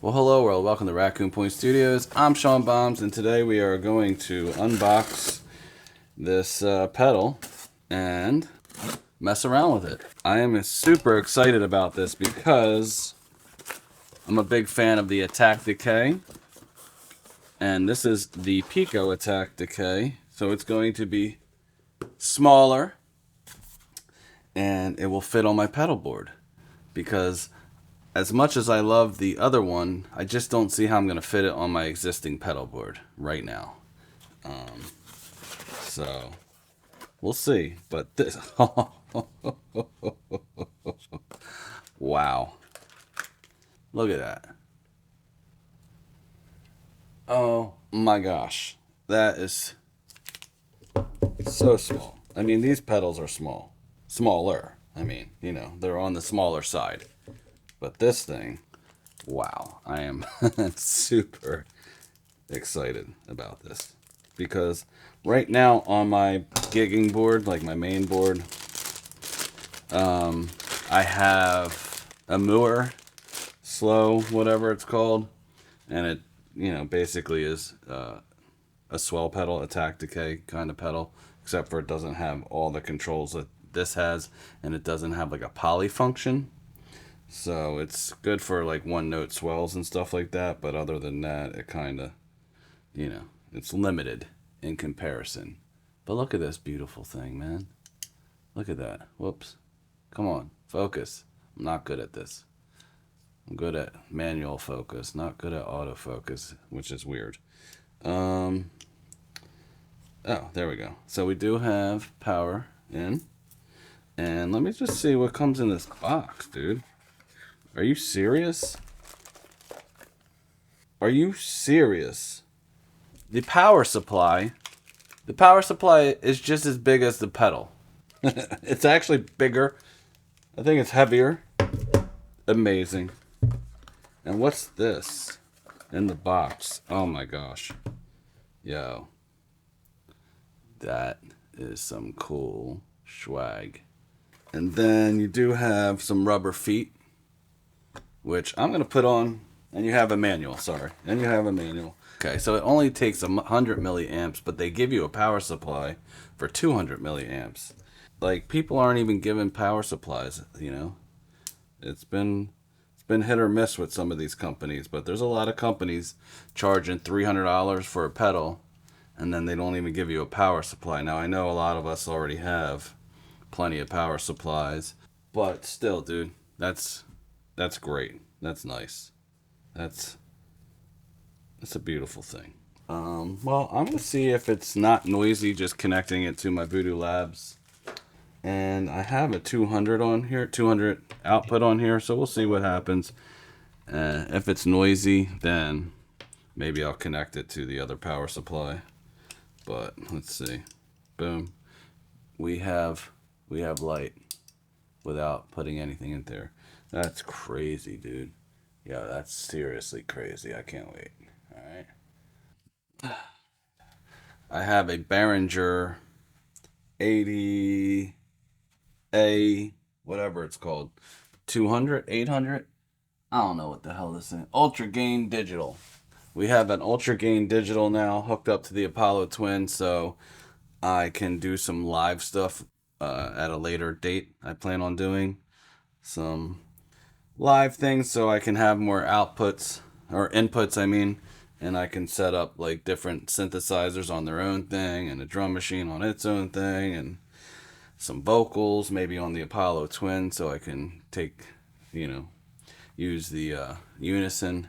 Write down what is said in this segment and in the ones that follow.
Well, hello world, welcome to Raccoon Point Studios. I'm Sean Bombs, and today we are going to unbox this pedal and mess around with it. I am super excited about this because I'm a big fan of the Attack Decay, and this is the Pico Attack Decay, so it's going to be smaller and it will fit on my pedal board because as much as I love the other one, I just don't see how I'm going to fit it on my existing pedal board right now. So, we'll see. But this... Wow. Look at that. Oh my gosh. That is so small. I mean, these pedals are small. Smaller. I mean, you know, they're on the smaller side. But this thing, wow, I am super excited about this. Because right now on my gigging board, like my main board, I have a Moore, slow, whatever it's called. And it, you know, basically is a swell pedal, Attack Decay kind of pedal. Except for it doesn't have all the controls that this has. And it doesn't have like a poly function. So it's good for like one note swells and stuff like that, but other than that, it kind of, you know, it's limited in comparison. But look at this beautiful thing, man. Look at that. Whoops. Come on, focus. I'm not good at this. I'm good at manual focus, not good at autofocus, which is weird. Oh, there we go. So we do have power in. And let me just see what comes in this box, dude. Are you serious? Are you serious? The power supply is just as big as the pedal. It's actually bigger. I think it's heavier. Amazing. And what's this in the box? Oh my gosh. Yo. That is some cool swag. And then you do have some rubber feet, which I'm going to put on, and you have a manual, sorry. And you have a manual. Okay, so it only takes 100 milliamps, but they give you a power supply for 200 milliamps. Like, people aren't even given power supplies, you know. It's been hit or miss with some of these companies, but there's a lot of companies charging $300 for a pedal, and then they don't even give you a power supply. Now, I know a lot of us already have plenty of power supplies, but still, dude, that's great. That's nice. That's a beautiful thing. Well, I'm gonna see if it's not noisy just connecting it to my Voodoo Labs. And I have a 200 on here, 200 output on here, so we'll see what happens. If it's noisy, then maybe I'll connect it to the other power supply. But let's see. Boom. We have light without putting anything in there. That's crazy, dude. Yeah, that's seriously crazy. I can't wait. All right. I have a Behringer 80A, whatever it's called. 200, 800? I don't know what the hell this is. Ultra Gain Digital. We have an Ultra Gain Digital now hooked up to the Apollo Twin, so I can do some live stuff at a later date. I plan on doing some live things so I can have more outputs or inputs, I mean, and I can set up like different synthesizers on their own thing and a drum machine on its own thing and some vocals maybe on the Apollo Twin so I can take, you know, use the unison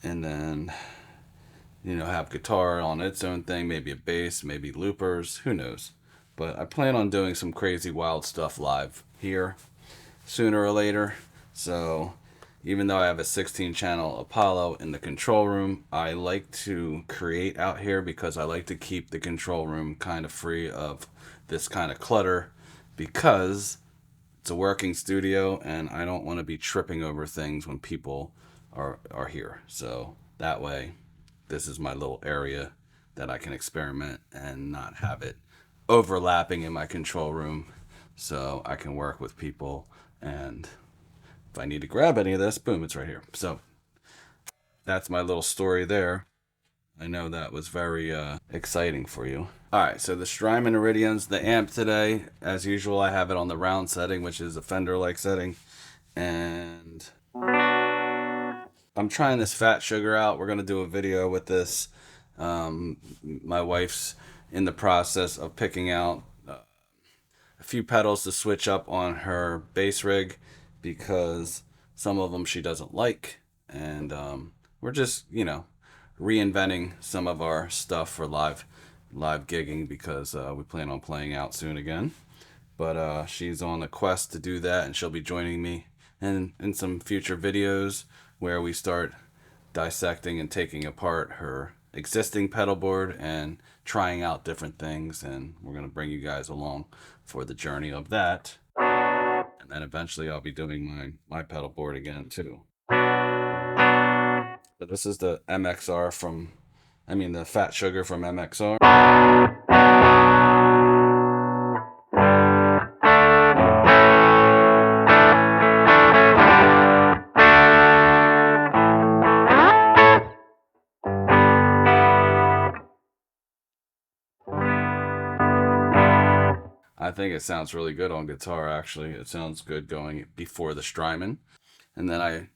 and then, you know, have guitar on its own thing, maybe a bass, maybe loopers, who knows. But I plan on doing some crazy wild stuff live here sooner or later. So even though I have a 16 channel Apollo in the control room, I like to create out here because I like to keep the control room kind of free of this kind of clutter because it's a working studio and I don't want to be tripping over things when people are here. So that way, this is my little area that I can experiment and not have it overlapping in my control room so I can work with people, and if I need to grab any of this, boom, it's right here. So that's my little story there. I know that was very exciting for you. Alright, so the Strymon Iridium's the amp today. As usual, I have it on the round setting, which is a Fender-like setting. And I'm trying this Fat Sugar out. We're going to do a video with this. My wife's in the process of picking out a few pedals to switch up on her bass rig because some of them she doesn't like. And we're just, you know, reinventing some of our stuff for live gigging because we plan on playing out soon again. But she's on a quest to do that, and she'll be joining me in some future videos where we start dissecting and taking apart her existing pedal board and trying out different things, and we're going to bring you guys along for the journey of that. And then eventually I'll be doing my pedal board again too. But this is the MXR from, the Fat Sugar from MXR. I think it sounds really good on guitar, actually. It sounds good going before the Strymon. And then I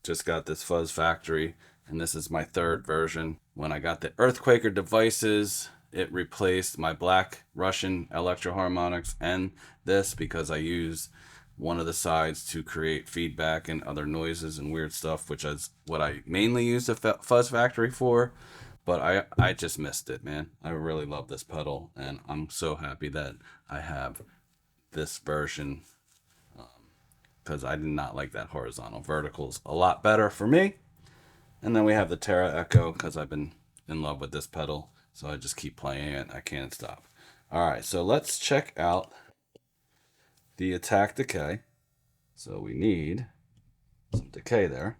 just got this Fuzz Factory, and this is my third version. When I got the Earthquaker devices, it replaced my black Russian electro harmonics and this because I use one of the sides to create feedback and other noises and weird stuff, which is what I mainly use the Fuzz Factory for. But I just missed it, man. I really love this pedal, and I'm so happy that I have this version because I did not like that horizontal. Vertical's a lot better for me. And then we have the Tera Echo because I've been in love with this pedal, so I just keep playing it. I can't stop. All right, so let's check out the Attack Decay. So we need some decay there.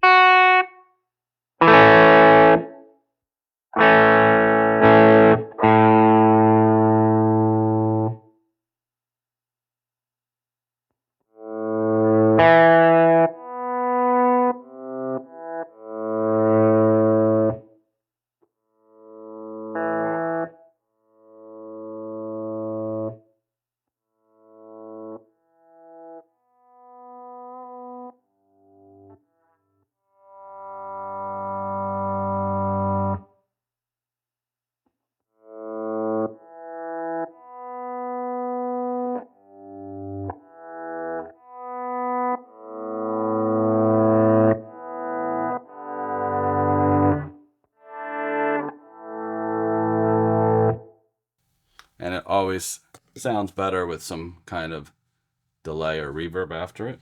And it always sounds better with some kind of delay or reverb after it.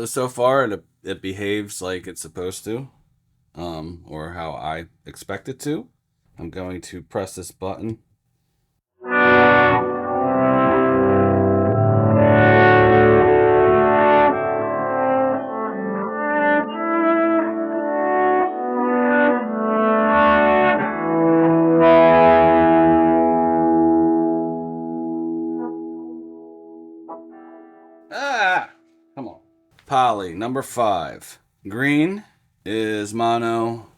So far it behaves like it's supposed to, or how I expect it to. I'm going to press this button. Come on. Poly, number 5. Green is mono.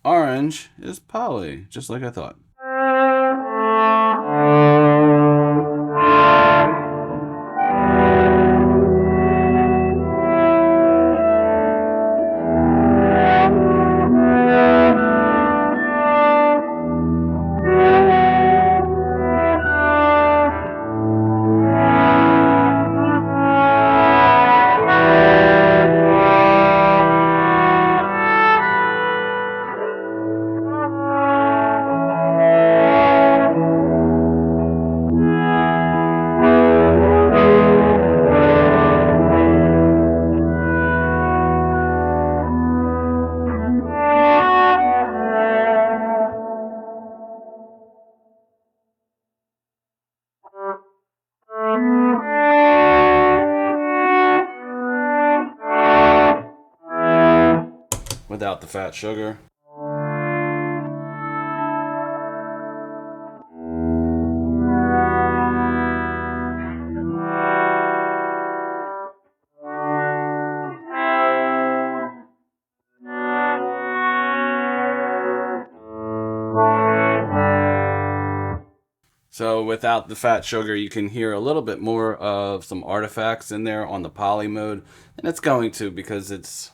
Orange is poly, just like I thought. without the fat sugar. So without the fat sugar, you can hear a little bit more of some artifacts in there on the poly mode, and it's going to, because it's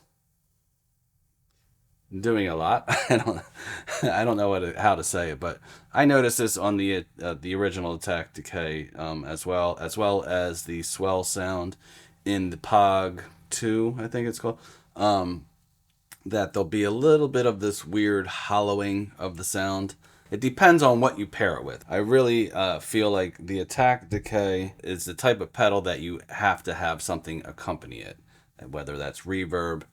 doing a lot. I don't know how to say it, but I noticed this on the original Attack Decay, as well as the swell sound in the Pog 2, I think it's called. That there'll be a little bit of this weird hollowing of the sound. It depends on what you pair it with. I really feel like the Attack Decay is the type of pedal that you have to have something accompany it, whether that's reverb,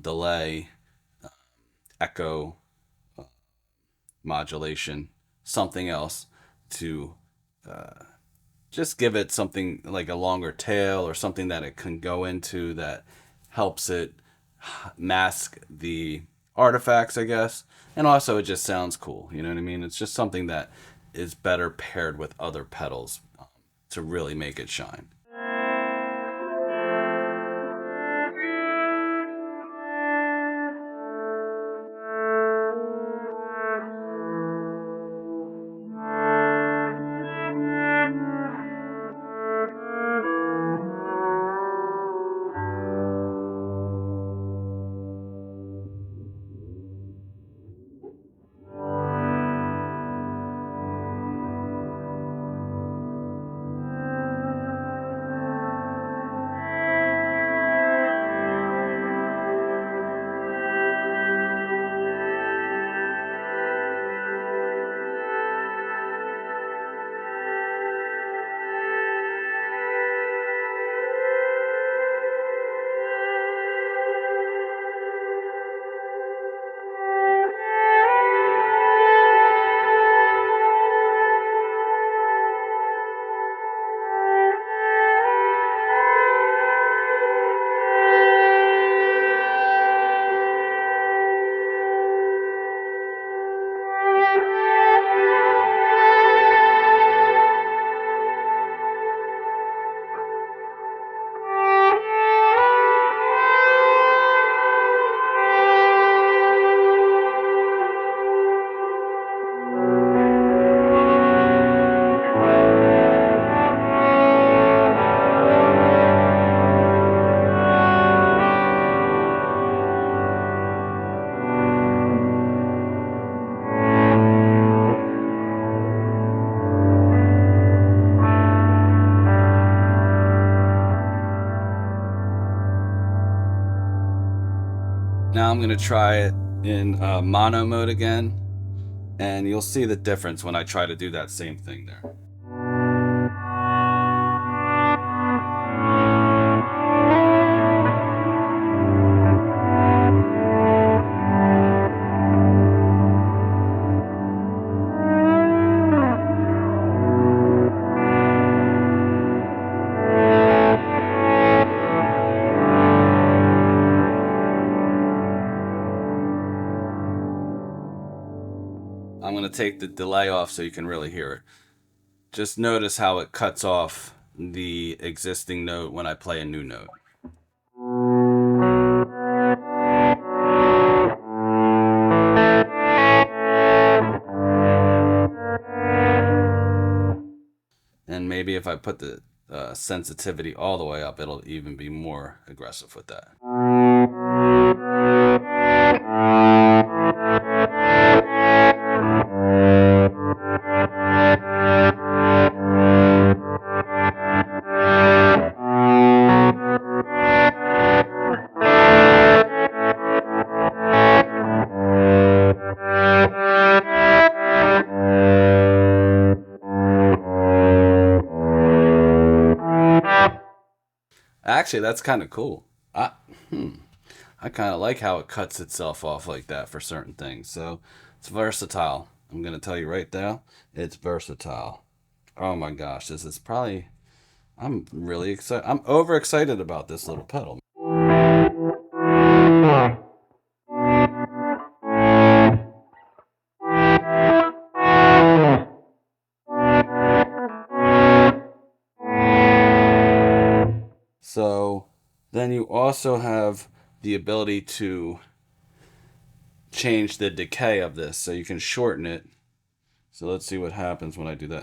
delay, echo, modulation, something else to just give it something like a longer tail or something that it can go into that helps it mask the artifacts, I guess. And also it just sounds cool, you know what I mean? It's just something that is better paired with other pedals to really make it shine. Now I'm going to try it in mono mode again, and you'll see the difference when I try to do that same thing there. I'm going to take the delay off so you can really hear it. Just notice how it cuts off the existing note when I play a new note. And maybe if I put the sensitivity all the way up, it'll even be more aggressive with that. Actually, that's kind of cool. I kind of like how it cuts itself off like that for certain things. So it's versatile. I'm going to tell you right now, it's versatile. Oh my gosh, this is probably, I'm really excited. I'm overexcited about this little pedal. So then you also have the ability to change the decay of this, so you can shorten it. So let's see what happens when I do that.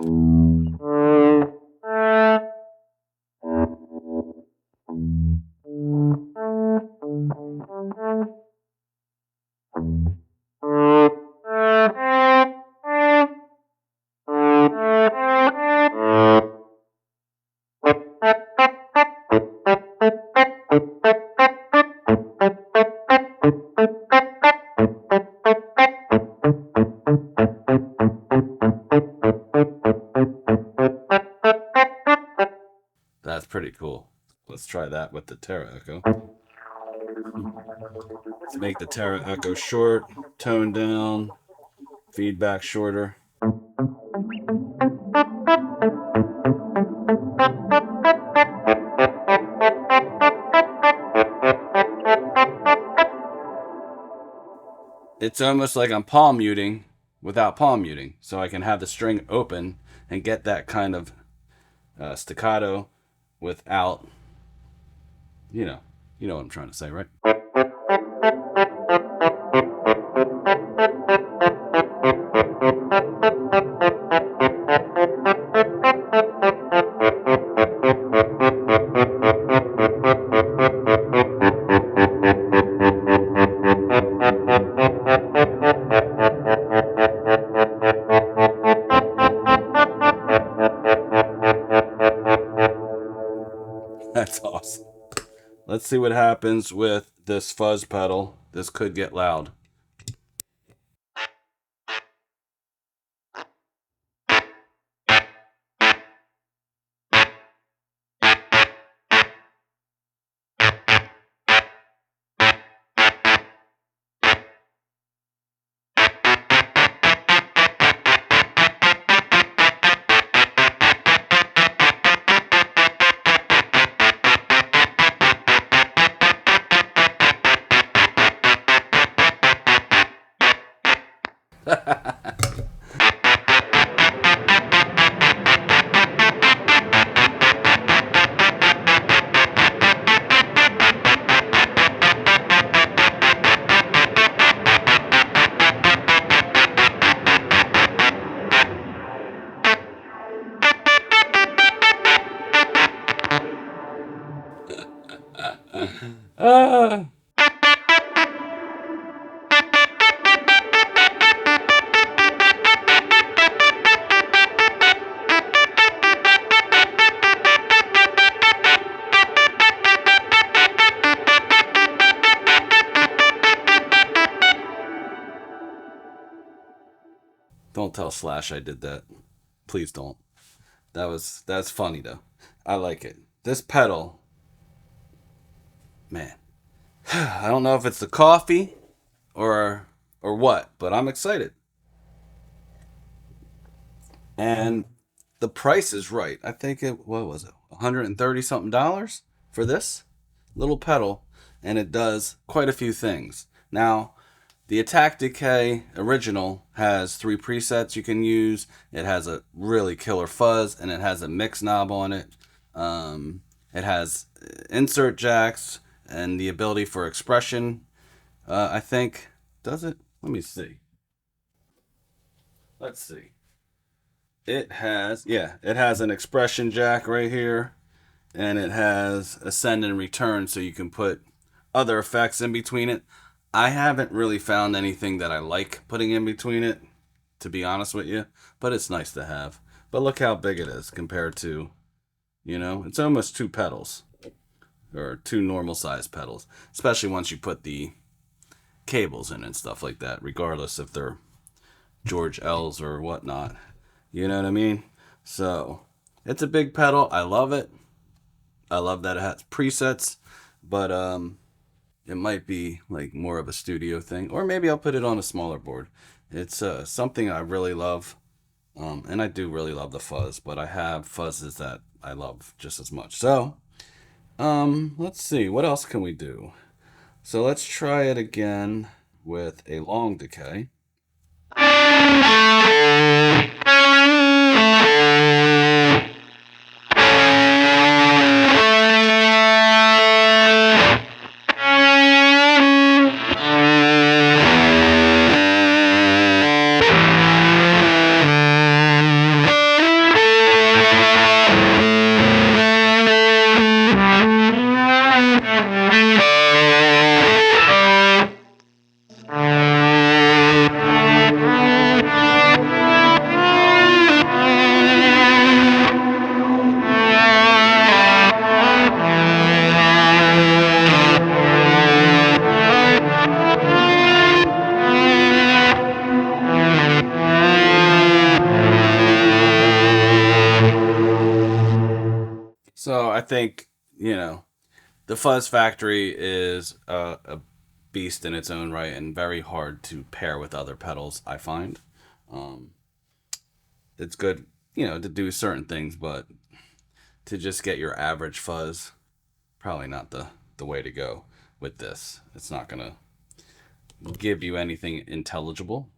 That's pretty cool. Let's try that with the Tera Echo. Let's make the Tera Echo short, tone down, feedback shorter. It's almost like I'm palm muting without palm muting, so I can have the string open and get that kind of staccato without, you know what I'm trying to say, right? That's awesome. Let's see what happens with this fuzz pedal. This could get loud. Ah. Don't tell Slash I did that. Please don't. That's funny though. I like it. This pedal, man. I don't know if it's the coffee or what, but I'm excited. And the price is right. I think what was it? $130 something for this little pedal, and it does quite a few things. Now, the Attack Decay original has 3 presets you can use. It has a really killer fuzz, and it has a mix knob on it. It has insert jacks and the ability for expression. I think, does it? Let me see. Let's see. It has an expression jack right here, and it has ascend and return, so you can put other effects in between it. I haven't really found anything that I like putting in between it, to be honest with you, but it's nice to have. But look how big it is compared to, it's almost 2 pedals, or 2 normal size pedals, especially once you put the cables in and stuff like that, regardless if they're George L's or whatnot. You know what I mean? So, it's a big pedal. I love it. I love that it has presets, but it might be like more of a studio thing, or maybe I'll put it on a smaller board. It's something I really love, and I do really love the fuzz, but I have fuzzes that I love just as much. So, let's see, what else can we do? So let's try it again with a long decay. So I think, the Fuzz Factory is a beast in its own right and very hard to pair with other pedals, I find. Um, it's good, to do certain things, but to just get your average fuzz, probably not the way to go with this. It's not going to give you anything intelligible.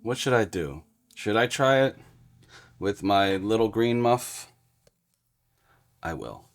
What should I do? Should I try it with my little green muff? I will.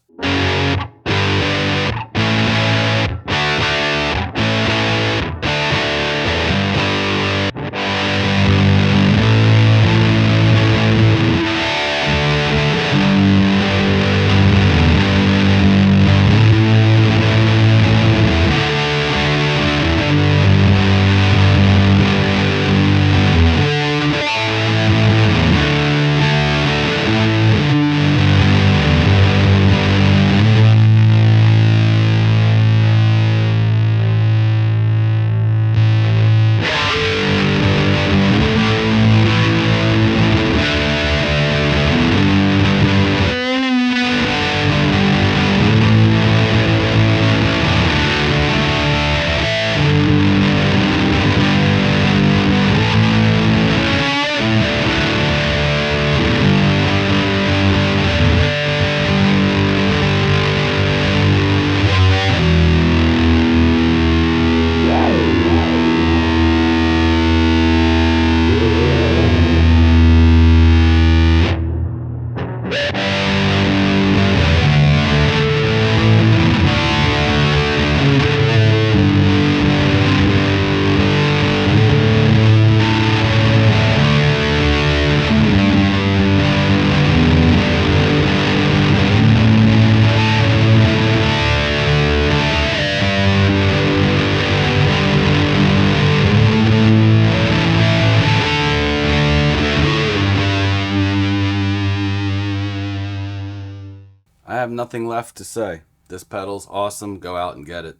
I have nothing left to say. This pedal's awesome. Go out and get it.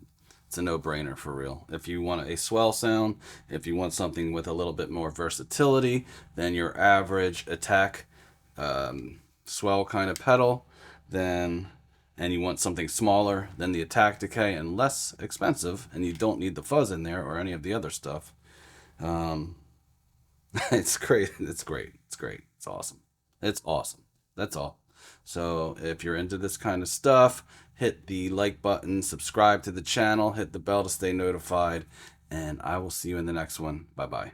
It's a no-brainer for real. If you want a swell sound, if you want something with a little bit more versatility than your average attack swell kind of pedal, then and you want something smaller than the attack decay and less expensive, and you don't need the fuzz in there or any of the other stuff, it's great. It's great. It's great. It's awesome. It's awesome. That's all. So if you're into this kind of stuff, hit the like button, subscribe to the channel, hit the bell to stay notified, and I will see you in the next one. Bye bye.